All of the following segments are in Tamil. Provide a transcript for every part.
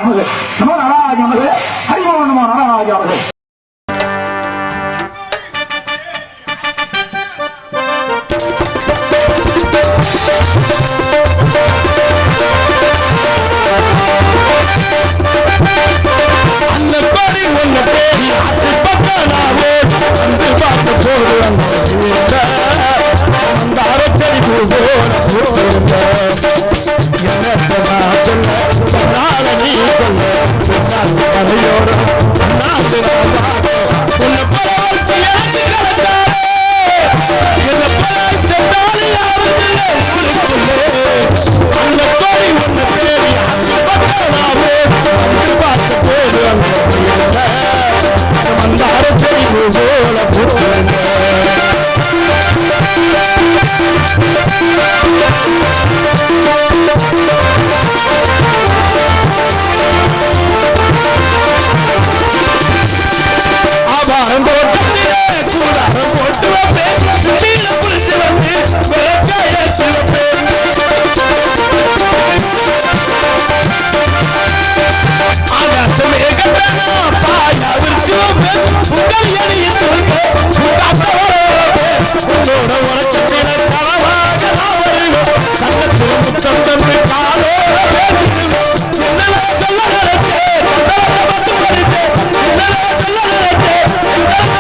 நமது நமோ நாராஜ நமது ஹரிமோ நமோ நாராஜ நமது. அந்த கோடி ஒன்று தேடி அது பக்கனாவே வந்து பார்க்க போடுவாங்க அந்த அரசடி போடுங்க என்னத்தை நான் சொல்ல நாளை நீ சொல்ல நாட்டு கதையோரம் நாட்டு உன்னை பரவாயில்லை எனக்கு கிடைச்சாரு என்னை பரவாயில்லை அந்த கோடி ஒன்று தேடி அது பக்கனாவே வந்து பார்க்க போடுவாங்க அந்த அரசடி போல போடுங்க ஆபாரம் போட்டத்திலே கூடாரம் போட்டு வைப்பேன் கீழே குளித்து வந்து விளக்காய வைப்பேன் ஆகாசமே கட்டணா பாயா விரிச்சு வைப்பேன் உங்கள் எணியின் துணிக்க உங்களோட உறக்கத்தில கனவாக நான் வருவேன் சங்கத்தில் முத்தம் தந்து காலோட பேசிடுவேன் என்னடா சொல்ல நினைத்தேன் மட்டும் படித்தேன் என்னடா சொல்ல நினைத்தேன்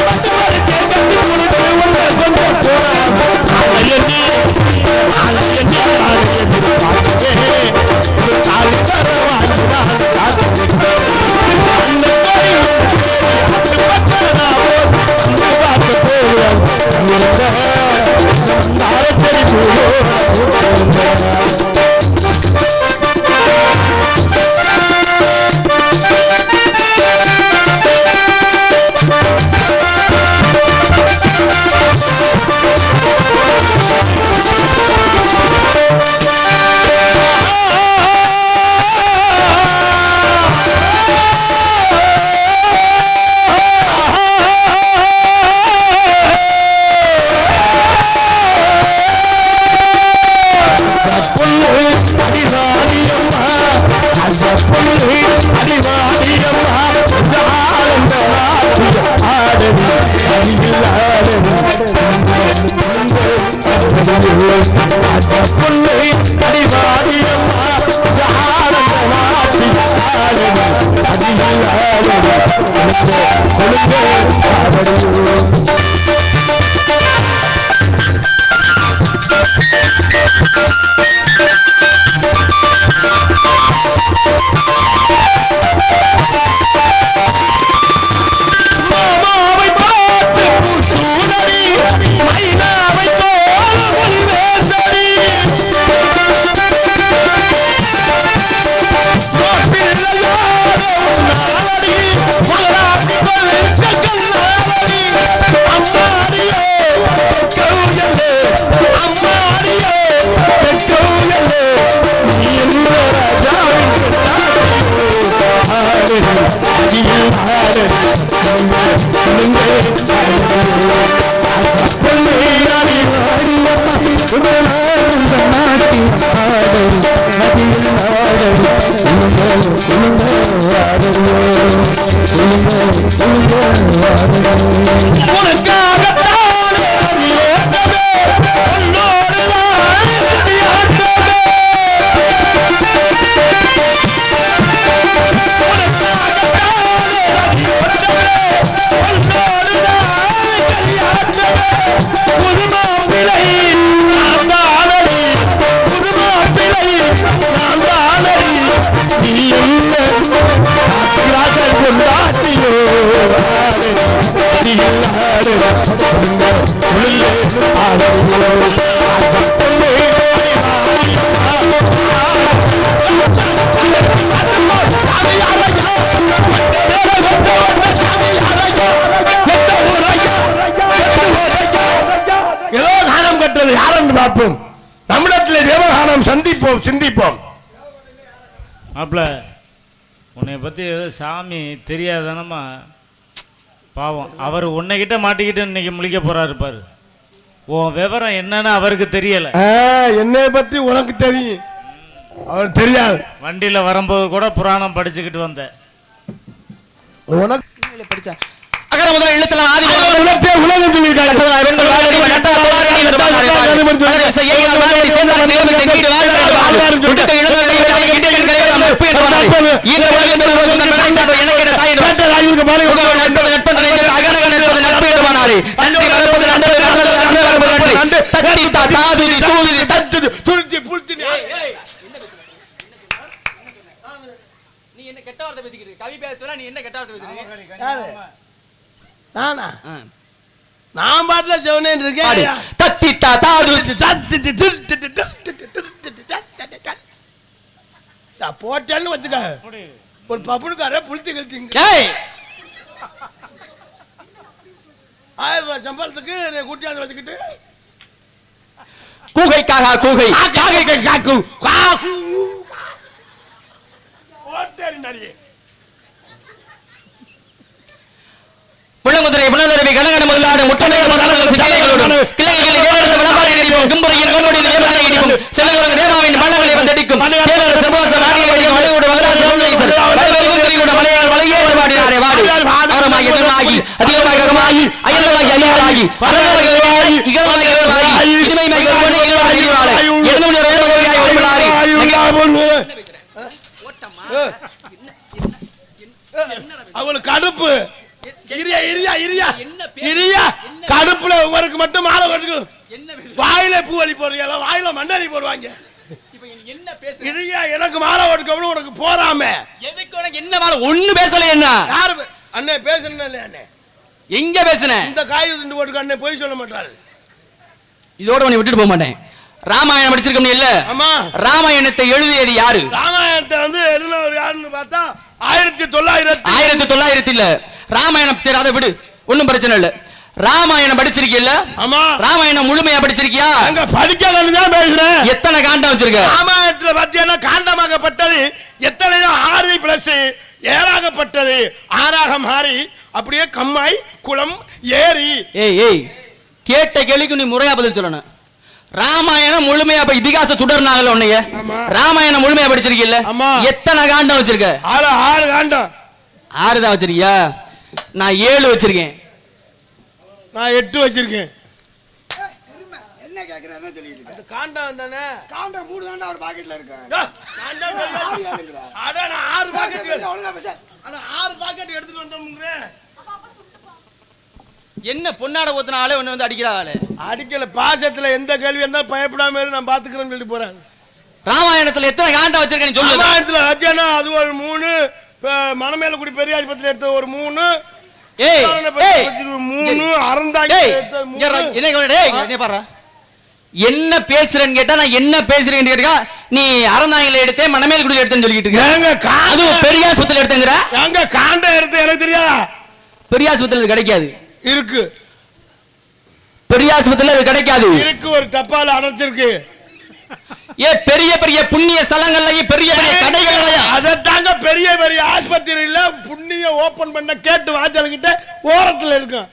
மட்டும் படித்தேன் கட்டி கொடுத்து உங்களை கொஞ்சம் போறேன் அலையண்ணி எதிர்பார்க்கிறேன் ஒரு தாலி தர வாங்கி நான் காத்திருக்கிறேன் அந்த கோயில் அப்படி பக்கனாவோ அந்த பார்க்க போகிறேன் அந்த அரசடி மாமாவை பார்த்து பூசூடடி மைனாவை தோல் மொழிவேசடி பிள்ளையோடு நாளடி மகராசி கொள்ளித்த கண்ணாடி அம்மாடியோ கௌயலே அம்மாடியோ கௌயலே நீ என்ன ராஜாவின் ஏதோ கானம் கட்டுறது யாரென்று பார்ப்போம். நம்மிடத்தில் தேவகானம் சந்திப்போம் சிந்திப்போம். மாப்பிள்ள உன்னை பற்றி ஏதோ சாமி தெரியாதானம்மா பாவம். அவர் உன்னைக்கிட்ட மாட்டிக்கிட்டு இன்னைக்கு முழிக்க போறாரு பாரு. உன் விவரம் என்னன்னு அவருக்கு தெரியல. என்னை பத்தி உனக்கு தெரியும். அவர் தெரியாது. வண்டியில வரும்போது கூட புராணம் படிச்சுக்கிட்டு வந்தேன். உனக்கு படிச்சா அகர முதல எழுத்தலாம் ஆதி உலகத்தை உலகம் சொல்லியிருக்காங்க. பெண்கள் வாழ்வரி நட்டா தோளாரி நீர் பாடாரி பாடு செய்யலாம் மாடி சேர்ந்தார் தேவ செங்கீடு வாழ்வாரி விட்டுக்க இழந்தலை விடாய் கிட்டேன் கலைவதம் நட்பு என்று வந்தார். இந்த உலகில் பெருகும் மகனை சார்ந்த எனக்கு என்ன தாய் கேட்ட ராஜுக்கு பாரு. நட்பது நட்பு நினைத்து அகனக நட்பது நட்பு என்று வந்தார். நன்றி மறப்பது நன்றி நன்றி நன்றி மறப்பது நன்றி தத்தி தாதுதி தூதி தத்து துருத்தி புருத்தி. நீ என்ன கெட்ட வார்த்தை பேசிக்கிட்டு கவி பேச சொன்னா நீ என்ன கெட்ட வார்த்தை பேசுறீங்க? நானா நான் பாட்டுல செவனேன் இருக்கேன். தத்தி தாதுதி போட்டேன்னு வச்சுக்க ஒரு பப்புனுக்கார புளுத்தி கழிச்சிங்க. ஏய் 1000 ரூபாய் சம்பளத்துக்கு கூட்டியாந்து வச்சுக்கிட்டு கூகை காகா கூகை காக்கு போட்டேன் நிறைய புள்ளமுதிரை புனதரவி கணகன முல்லாடு முட்டனைகள் மதங்கள் சிலைகளோடு கிளைகளில் வேறெடுத்த விளம்பாடி நடிக்கும் கும்பரையின் கொம்படி தேவதனை இடிக்கும் செல்லகுரங்க தேவாவின் பள்ளங்களை வந்தடிக்கும் தேவர சர்வாச மாநில வடிக்கும் வளையோடு மகராச முன்னீசர் வளைவெறிகும் திரிகூட மலையால் வளையேற்று பாடினாரே வாடு ஆரமாகி எதிர்மாகி அதிகமாக அகமாகி அயல்மாகி அழியலாகி அறநலகி இகமாகி இகழ்வாகி இனிமைமாகி ஒருவனு இகழ்வாகி இகழ்வாளே எழுநூறு ரேமகரியாய் ஒருமலாரி அவளுக்கு கடுப்பு இரியா இரியா இரியா இரியா கடுப்புல ஒவ்வொருக்கு மட்டும் மாலை கட்டுக்கும். வாயில பூ அள்ளி போடுறீங்க, வாயில மண்ணலி போடுவாங்க. இரியா எனக்கு மாலை ஒடுக்கணும் உனக்கு போறாம எதுக்கு உனக்கு என்ன மாலை ஒண்ணு பேசல என்ன யாரு அண்ணே பேசுறேன் இல்லையா அண்ணே எங்க பேசுன இந்த காய் துண்டு போட்டுக்க அண்ணே போய் சொல்ல மாட்டாரு. இதோட உன்னை விட்டுட்டு போக மாட்டேன். ராமாயணம் படிச்சிருக்கோம் இல்ல? ஆமா. ராமாயணத்தை எழுதியது யாரு? ராமாயணத்தை எழுதினவர் யாருன்னு பார்த்தா 1900 இல்ல. ராமாயணம் சரி அதை விடு, ஒண்ணும் பிரச்சனை இல்ல. ராமாயணம் படிச்சிருக்கீல்ல? ஆமா. ராமாயணம் முழுமையா படிச்சிருக்கியா? அங்க படிக்காதன்னு தான் பேசுறேன். எத்தனை காண்டம் வச்சிருக்க? ராமாயணத்துல பாத்தீங்கன்னா காண்டமாகப்பட்டது எத்தனையோ 6 பிளஸ் 7ஆகப்பட்டது 6ஆக மாறி அப்படியே கம்மாய் குளம் ஏரி. ஏய் கேட்ட கேள்விக்கு நீ முறையா பதில் சொல்லணும். ராமாயணம் முழுமையா இதிகாச சுடர்னாங்கல உன்னைய. ராமாயணம் முழுமையா படிச்சிருக்கீல்ல? எத்தனை காண்டம் வச்சிருக்க? 6 காண்டம். 6 தான் வச்சிருக்கியா? நான் 7 வச்சிருக்கேன். நான் 8 வச்சிருக்கேன். என்ன கேக்குறேன் என்ன சொல்லிட்டு அந்த காண்டம் தானே காண்டம் 3 தான்டா அவர் பாக்கெட்ல இருக்கு. காண்டம் அட நான் 6 பாக்கெட் ஒழுங்கா பேச. அட 6 பாக்கெட் எடுத்துட்டு வந்தோம்ங்கறேன். என்ன பொன்னாட ஊத்துன ஆளே ஒன்னு வந்து அடிக்கிற ஆளே. அடிக்கல பாசத்துல எந்த கேள்வி இருந்தாலும் பயப்படாம இரு நான் பாத்துக்கறேன்னு சொல்லி போறாங்க. ராமாயணத்துல எத்தனை காண்டம் வச்சிருக்க நீ சொல்லு. ராமாயணத்துல அஜனா அது ஒரு 3, மணமேலக்குடி பெரியாஸ்பத்திரியில எடுத்த ஒரு 3, ஏய் 3 அறந்தாங்க எடுத்த 3. என்ன பாரு என்ன பேசுறேன்னு கேட்டா நான் என்ன பேசுறேன்னு கேட்டா நீ அறந்தாங்கல எடுத்தே மணமேலக்குடியில எடுத்தேன்னு சொல்லிட்டு இருக்க. அது பெரியாஸ்பத்திரியில எடுத்தங்கற. எங்க காண்டம் எடுத்து எனக்கு தெரியாதா? பெரியாஸ்பத்திரியில கிடைக்காது. இருக்கு. பெரியாஸ்பத்திரியில அது கிடைக்காது. இருக்கு, ஒரு டப்பால அடைச்சிருக்கு. பெரிய பெரிய புண்ணிய ஸ்தலங்கள்ல பெரிய பெரிய கடைகள்ல அதத்தாங்க பெரிய பெரிய ஆஸ்பத்திரியில புண்ணிய ஓபன் பண்ண கேட்டு வாசல் கிட்ட ஓரத்துல இருக்கும்.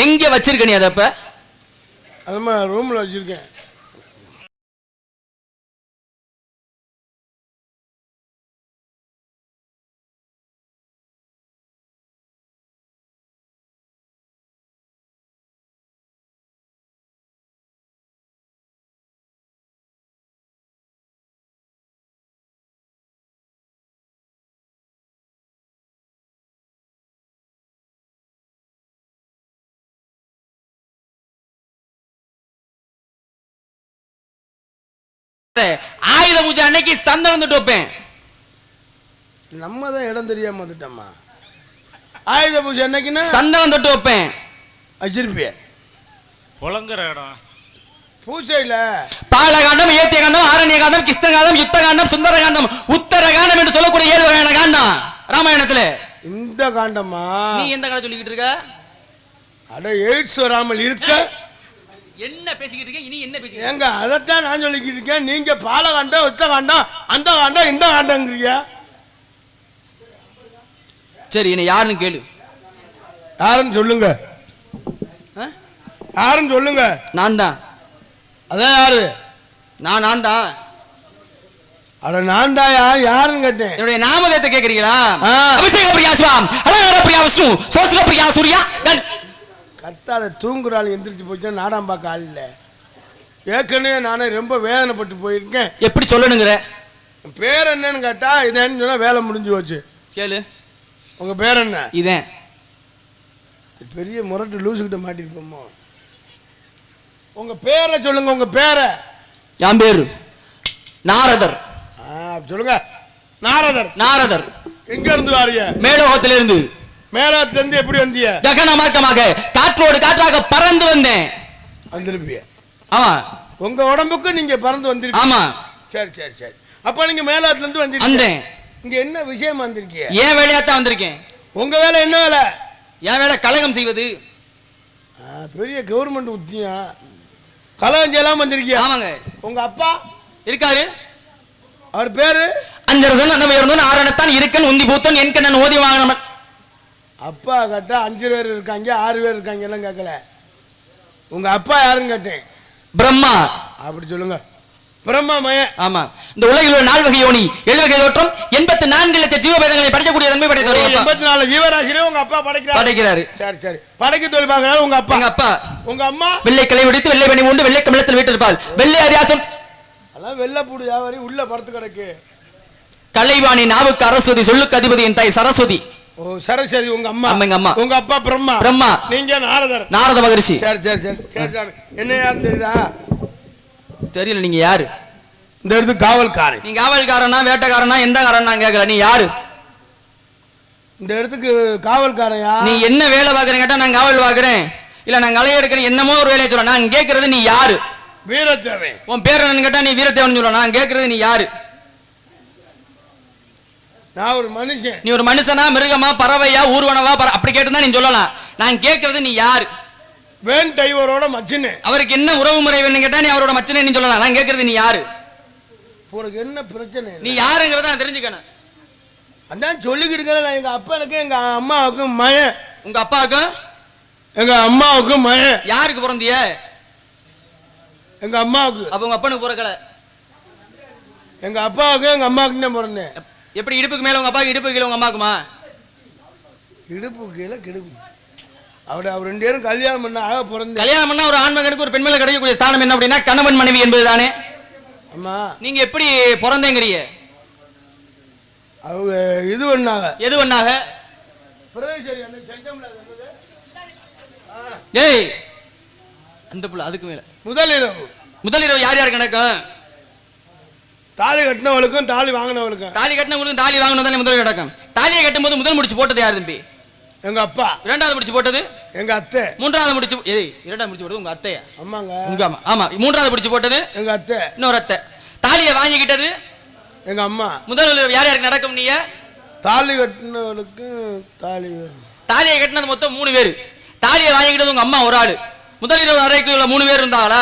எங்க வச்சிருக்க நீ அதப்ப? அதுமா ரூம்ல வச்சிருக்கேன். ஆயுத பூஜை அன்னைக்கு சந்தனம் தொட்டு வைப்பேன். நம்ம தான் இடம் தெரியாம வந்துட்டோம்மா. ஆயுத பூஜை அன்னைக்குன்னா சந்தனம் தொட்டு வைப்பேன். வச்சிருப்பிய புலங்குற இடம் பூஜையில பாலகாண்டம், ஏத்திய காண்டம், ஆரண்ய காண்டம், கிருஷ்ண காண்டம், யுத்த காண்டம், சுந்தர காண்டம், உத்தர காண்டம் என்று சொல்லக்கூடிய 7 வகையான காண்டம் ராமாயணத்துல. இந்த காண்டமா நீ எந்த காண்டம் சொல்லிக்கிட்டு இருக்க? அட எய்ட்ஸ் வராமல் இருக்க என்ன பேசிக்கிட்டு இருக்க? இனி என்ன பேசிக்கிட்டு ஏங்க? அதைத்தான் நான் சொல்லிக்கிட்டு இருக்கேன். நீங்க பாலகாண்டம், உத்த காண்டம், அந்த காண்டம், இந்த காண்டங்கிறீங்க. சரி என்ன யாருன்னு கேளு. யாருன்னு சொல்லுங்க. யாருன்னு சொல்லுங்க. நான் தான். அதான் யாரு? நான் தான். அட நான் தாயா யாருன்னு கேட்டேன். என்னுடைய நாமதத்தை கேக்குறீங்களா? அபிஷேக பிரியா சிவம், அலங்கார பிரியா விஷ்ணு, சோஸ்திர பிரியா சூர்யா. கத்தாத தூங்குறாள் எந்திரிச்சு போச்சு. நாடாம் பார்க்க ஆள் இல்லை. ஏற்கனவே நானே ரொம்ப வேதனைப்பட்டு போயிருக்கேன். எப்படி சொல்லணுங்கிற? பேர் என்னன்னு கேட்டா இதேன்னு சொன்னா வேலை முடிஞ்சு போச்சு. கேளு. உங்க பேர் என்ன? இதேன். பெரிய முரட்டு லூசுக்கிட்ட மாட்டிருப்போமோ. உங்க பேரை சொல்லுங்க. உங்க பேரை. என் பேரு நாரதர். சொல்லுங்க. நாரதர். நாரதர். எங்க இருந்து வாரிய? மேலோகத்திலிருந்து. மேலோகத்திலிருந்து எப்படி வந்தீங்க? ககன மார்க்கமாக காற்றோடு காற்றாக பறந்து வந்தேன். வந்திருப்பீங்க. ஆமா. உங்க உடம்புக்கு நீங்க பறந்து வந்திருப்பீங்க. ஆமா. சரி சரி சரி. அப்ப நீங்க மேலோகத்துல இருந்து வந்தீங்க. இங்க என்ன விஷயம் வந்திருக்கீங்க? ஏன் வேலையாத்தான் வந்திருக்கேன். உங்க வேலை என்ன வேலை? என் வேலை கலகம் செய்வது. பெரிய கவர்மெண்ட் உத்தியா கலகம் செய்யலாம் வந்திருக்கீங்க. ஆமாங்க. உங்க அப்பா இருக்காரு. அவர் பேரு அஞ்சரதன் அன்னமை இருந்தோன் ஆரணத்தான் இருக்கன் உந்தி பூத்தன் என் கண்ணன் ஓதி வாங்கின. அப்பா கேட்டா 5 பேர் இருக்காங்க 6 பேர் இருக்காங்க எல்லாம் கேட்கல. உங்க அப்பா யாருன்னு கேட்டேன். பிரம்மா. அப்படி சொல்லுங்க. பிரம்மா மயன். ஆமா. இந்த உலகில் ஒரு 4 வகை யோனி 7 வகை தோற்றம் 84 லட்சம் ஜீவபேதங்களை படைக்கக்கூடிய தன்மை படைத்தவர். 84 ஜீவராசிலே உங்க அப்பா படைக்கிறாரு. சரி சரி. படைக்க தொழில் பார்க்கிறாரு உங்க அப்பா. எங்க அப்பா. உங்க அம்மா வெள்ளை கிளை உடைத்து வெள்ளை பனி உண்டு வெள்ளை கமலத்தில் வீட்டிருப்பாள். வெள்ளை அரியாசம் அதான் வெள்ளப்பூடு வியாபாரி உள்ள படுத்து கிடக்கு. கலைவாணி நாவுக்கு அரஸ்வதி சொல்லுக்கு அதிபதி என் தாய் சரஸ்வதி. ஓ சரஸ்வதி உங்க அம்மா. எங்க அம்மா. உங்க அப்பா பிரம்மா. பிரம்மா. நீங்க நாரதர். நாரத மகரிஷி. சரி சரி சரி சரி. என்ன யாருன்னு தெரியுதா? தெரியல. நீங்க யாரு? இந்த இடத்து காவல்காரன். நீங்க காவல்காரனா வேட்டைக்காரனா எந்த காரன் நான் கேட்கல. நீ யாரு? இந்த இடத்துக்கு காவல்காரையா? நீ என்ன வேலை பாக்குறேன் கேட்டா நான் காவல் பாக்குறேன் இல்ல நான் களை எடுக்கிறேன் என்னமோ ஒரு வேலையை சொல்ல. நான் கேட்கறது நீ யாரு? வீரத்தேவன். உன் பேர் என்னன்னு கேட்டா நீ வீரத்தேவன் சொல்ல. நான் கேட்கறது நீ யாரு? நான் ஒரு மனுஷன். நீ ஒரு மனுஷனா மிருகமா பறவையா ஊர்வனவா அப்படி கேட்டுதான் நீ சொல்லலாம். நான் கேட்கறது நீ யாரு? வேன் டைவரோட மச்சினே. அவருக்கு என்ன உறவு முறை வேணும்னு கேட்டா நீ அவரோட மச்சினே நீ சொல்லலாம். நான் கேட்கறது நீ யாரு? உனக்கு என்ன பிரச்சனை? நீ யாருங்கிறத நான் தெரிஞ்சுக்கணும். அதான் சொல்லிக்கிட்டு இருக்கேன். எங்க அப்பனுக்கு எங்க அம்மாவுக்கும் மயன். உங்க அப்பாவுக்கும் எங்க அம்மாவுக்கும் மயன். யாருக்கு பிறந்திய? எங்க அம்மாவுக்கு. அப்ப உங்க அப்பனுக்கு பிறக்கல. எங்க அப்பாவுக்கு எங்க அம்மாவுக்கு தான் பிறந்தேன். எப்படி இடுப்புக்கு மேல உங்க அப்பாவுக்கு இடுப்புக்கு கீழே உங்க அம்மாக்குமா? இடுப்பு கீழே கிடுப்பு. அவர் 2 பேரும் கல்யாணம் பண்ண ஆக பிறந்தேன். கல்யாணம் பண்ணா ஒரு ஆண்மகனுக்கு ஒரு பெண்மலை கிடைக்கக்கூடிய ஸ்தானம் என்ன அப்படின்னா கணவன் மனைவி என்பது தானே. ஆமா. நீங்க எப்படி பிறந்தேங்கிறீங்க? அவங்க இது பண்ணாங்க. எது பண்ணாங்க? ஏய் அந்த புள்ள அதுக்கு மேல முதலிரவு யார் யாருக்கு நடக்கும்? தாலி கட்டினவளுக்கும் தாலி வாங்கினவளுக்கும். தாலி கட்டினவங்களுக்கும் தாலி வாங்கினது தானே முதலிரவு நடக்கும். தாலியை கட்டும் போது முதல் முடிச்சு போட்டது யார் தம்பி? எங்க அப்பா. இரண்டாவது முடிச்சு போட்டது எங்க அத்தை. மூன்றாவது முடிச்சு இரண்டாவது முடிச்சு போட்டது உங்க அத்தையா? ஆமாங்க. உங்க அம்மா. ஆமா. மூன்றாவது முடிச்சு போட்டது எங்க அத்தை. இன்னொரு அத்தை. தாலியை வாங்கிக்கிட்டது எங்க அம்மா. முதல் யார் யாருக்கு நடக்கும்? நீங்க தாலி கட்டினவளுக்கு தாலியை கட்டினது மொத்தம் 3 பேர். தாலியை வாங்கிக்கிட்டது உங்க அம்மா ஒரு ஆளு. முதலிரவு அறைக்கு 3 பேர் இருந்தாங்களா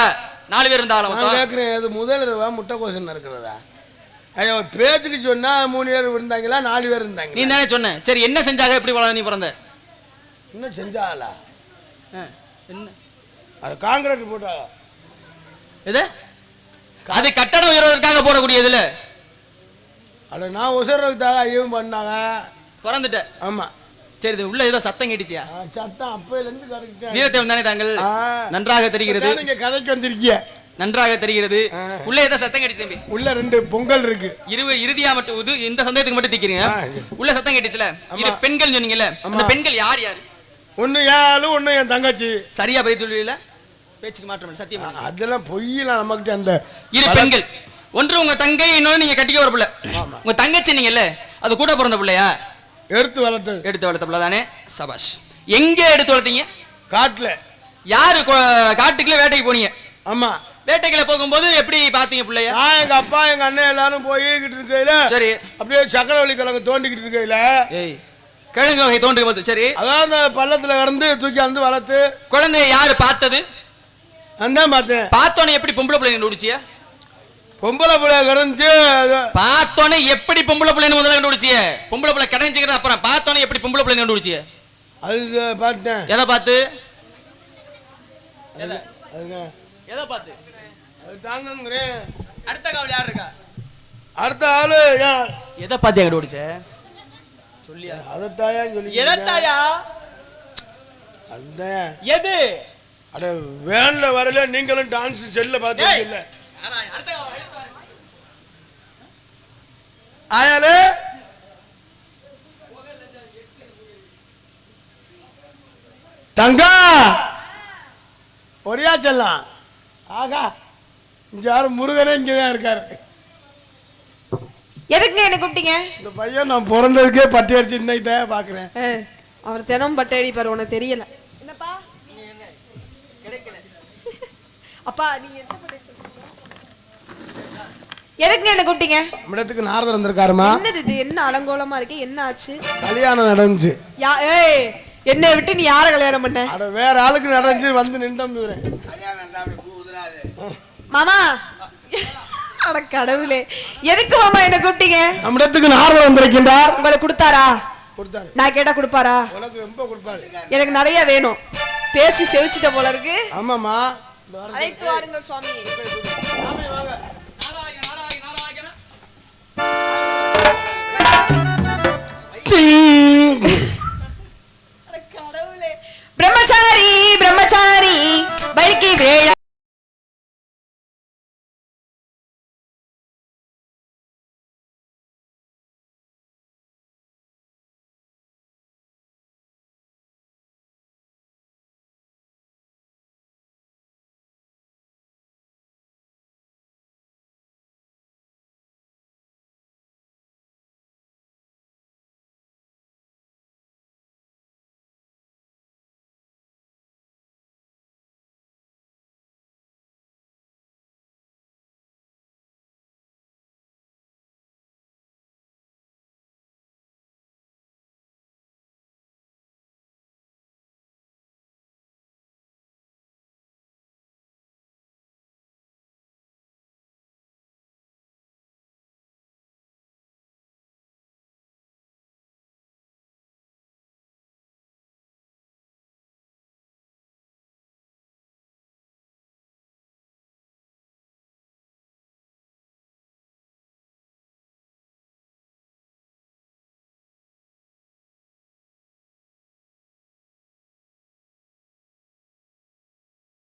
4 பேர் இருந்தாங்களா? நான் கேட்கிறேன் அது முதலிரவா முட்டைக்கோசன் இருக்கிறதா? ஐயோ பேச்சுக்கு சொன்னா 3 பேர் இருந்தாங்களா 4 பேர் இருந்தாங்க? நீ தானே சொன்ன. சரி என்ன செஞ்சாங்க? எப்படி வளர நீ பிறந்த? என்ன செஞ்சாங்களா? என்ன அது காங்கிரீட் போட்டா? எது? அது கட்டடம் உயர்வதற்காக போடக்கூடியதுல. அட நான் உசரவுக்காக ஐயும் பண்ணாங்க. பிறந்துட்ட. ஆமா. சரி இது உள்ள ஏதோ சத்தம் கேட்டுச்சியா? சத்தம் அப்பையில இருந்து கரெக்ட். வீரத்தேவன் தானே தாங்கள்? நன்றாக தெரிகிறது. நீங்க கதைக்கு வந்திருக்கீங்க. நன்றாக தெரிகிறது. உள்ள ஏதோ சத்தம் கேட்டுச்சு தம்பி. உள்ள 2 பொங்கல் இருக்கு. இறுதியா மட்டும் இந்த சந்தேகத்துக்கு மட்டும் திக்கிறீங்க. உள்ள சத்தம் கேட்டுச்சுல. இது பெண்கள் சொன்னீங்கல்ல. அந்த பெண்கள் யார் யார்? ஒன்னு யாரு ஒன்னு என் தங்கச்சி. சரியா பதில் சொல்லுவீல? பேச்சுக்கு மாற்றம் சத்தியம். அதெல்லாம் பொய்யலாம் நமக்கிட்ட. அந்த இரு பெண்கள். ஒன்று உங்க தங்கை இன்னொன்று நீங்க கட்டிக்க ஒரு பிள்ளை. உங்க தங்கச்சி நீங்கல்ல அது கூட பிறந்த பிள்ளையா? எடுத்து வளர்த்த பிள்ளை தானே. சபாஷ். எங்க எடுத்து வளர்த்தீங்க? காட்டுல. யாரு காட்டுக்குள்ள வேட்டைக்கு போனீங்க? ஆமா. வேட்டைக்குள்ள போகும்போது எப்படி பாத்தீங்க பிள்ளைய? நான் எங்க அப்பா எங்க அண்ணன் எல்லாரும் போய்கிட்டு இருக்கையில சரி அப்படியே சக்கரவள்ளி கிழங்கு தோண்டிக்கிட்டு இருக்கையில ஏய் கிழங்கு வகை தோண்டி போது சரி அதான் அந்த பள்ளத்துல கடந்து தூக்கி வந்து வளர்த்து குழந்தைய யாரு பார்த்தது? அதான் பார்த்தேன். பார்த்தோன்னே எப்படி பொம்பளை பிள்ளை கண்டுபிடிச்சியா? பொம்பளை பிள்ளை கிடந்துச்சு. பார்த்தோன்னே எப்படி பொம்பளை பிள்ளைன்னு முதல்ல கண்டுபிடிச்சிய? பொம்பளை பிள்ளை கிடைஞ்சிக்கிறது அப்புறம் பார்த்தோன்னே எப்படி பொம்பளை பிள்ளை கண்டுபிடிச்சிய? அது பார்த்தேன். எதை பார்த்து? எதை பார்த்து? அது தாங்கங்கிறேன். அடுத்த காவல் யார் இருக்கா? அடுத்த ஆளு எதை பாத்தியா கண்டுபிடிச்ச? சொல்லியா அதத்தாயா சொல்லி எதத்தாயா? அந்த எது? அட வேன்ல வரல நீங்களும் டான்ஸ் செல்ல பாத்தீங்க இல்ல ஆயாலே தங்கா ஒரியா செல்லாம் ஆகா இங்க யாரு முருகனே இங்கதான் இருக்காரு. எதுக்கு என்ன கூப்பிட்டீங்க? இந்த பையன் நான் பிறந்ததுக்கே பட்டி அடிச்சு இன்னைக்கு தான் பாக்குறேன். அவர் தினம் பட்டை அடிப்பாரு, உனக்கு தெரியல. என்னப்பா அப்பா நீங்க என்ன பண்ணிட்டு எதுக்கு என்ன கூப்பிட்டீங்க? நம்மடத்துக்கு நாரதர் வந்திருக்காருமா. என்னது இது? என்ன அலங்கோலமா இருக்கு? என்ன ஆச்சு? கல்யாணம் நடந்துச்சு. ஏய் என்னை விட்டு நீ யார கல்யாணம் பண்ண? அட வேற ஆளுக்கு நடந்துச்சு வந்து நின்றம் மாமா. அட கடவுளே, எதுக்கு மாமா என்ன கூப்பிட்டீங்க? நம்மடத்துக்கு நாரதர் வந்திருக்கின்றார். உங்களுக்கு கொடுத்தாரா? கொடுத்தாரு. நான் கேட்டா கொடுப்பாரா? உனக்கு ரொம்ப கொடுப்பாரு. எனக்கு நிறைய வேணும். பேசி செவிச்சிட்ட போல இருக்கு. ஆமாமா. அழைத்து வாருங்கள் சுவாமி.